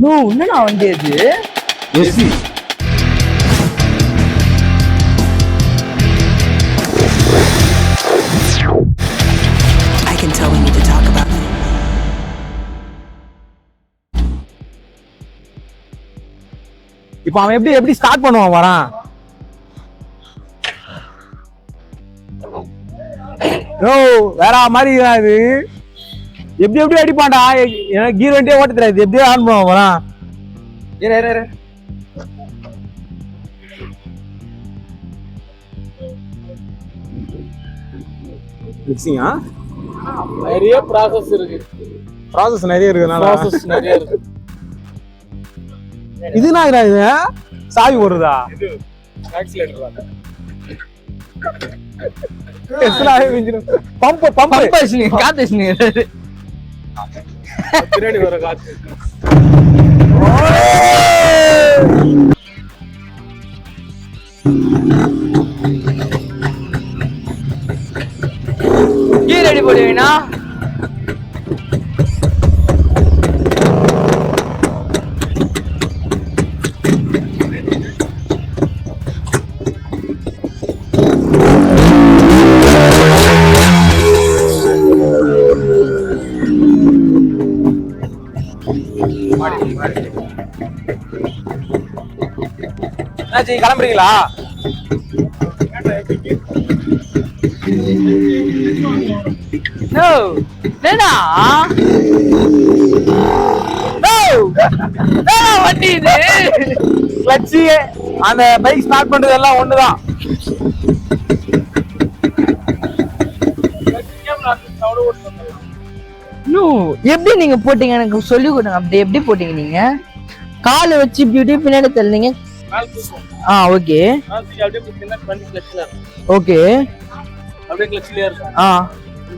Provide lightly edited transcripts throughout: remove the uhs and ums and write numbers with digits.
No என்னடா வண்டி அது? SC. I can tell we need to talk about it. இப்போ அவன் எப்படி ஸ்டார்ட் பண்ணுவான் வரான்? நோ வேற மாதிரி இது எப்படி அடிப்பான்டா. எனக்கு கீர் வண்டியே ஓட்ட தெரியாது. எப்படியே ஆன் பண்ணுவான் வரான். மிக்சிங்கா நிறைய ப்ராசஸ் இருக்கு. ப்ராசஸ் நிறைய இருக்குனால இதுனா இது சாவி வருதா? இது ஆக்சிலேட்டர் பம்ப் காத்து பின்னாடி வர காத்து. கீழே அடி போடுவீங்கன்னா கிளம்புறீங்களா? வண்டி இது கிளட்சி அந்த பைக் ஸ்டார்ட் பண்றது எல்லாம் ஒண்ணுதான். எப்படி நீங்க போட்டீங்க எனக்கு சொல்லி கொடுங்க. அப்படி எப்படி போட்டீங்க நீங்க? காலை வச்சு பியூட்டி பின்னாடி தள்ளினீங்க. ஓகே ஓகே அப்படியே கிளட்ச்லயே இருக்கும்.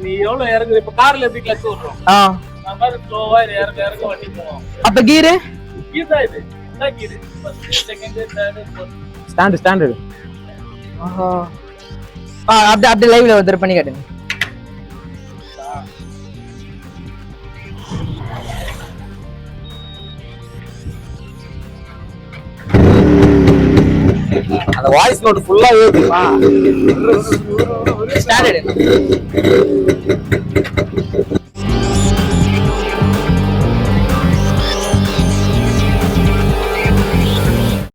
நீ எவ்வளவு இறங்குது? இப்ப கார்ல எப்படி கிளட்ச் விடுறோம் அந்த மாதிரி ஸ்லோவா இறங்க வண்டி போவோம். அப்ப கீரு கீர் தான் இது. இதான் kheer. First second third fourth. Standard அப்படியே லைவ்ல ஒருத்தர் பண்ணி காட்டுங்க. அந்த வாய்ஸ் நோட் ஃபுல்லா ஏறுதுமா? ஸ்டாண்டர்ட்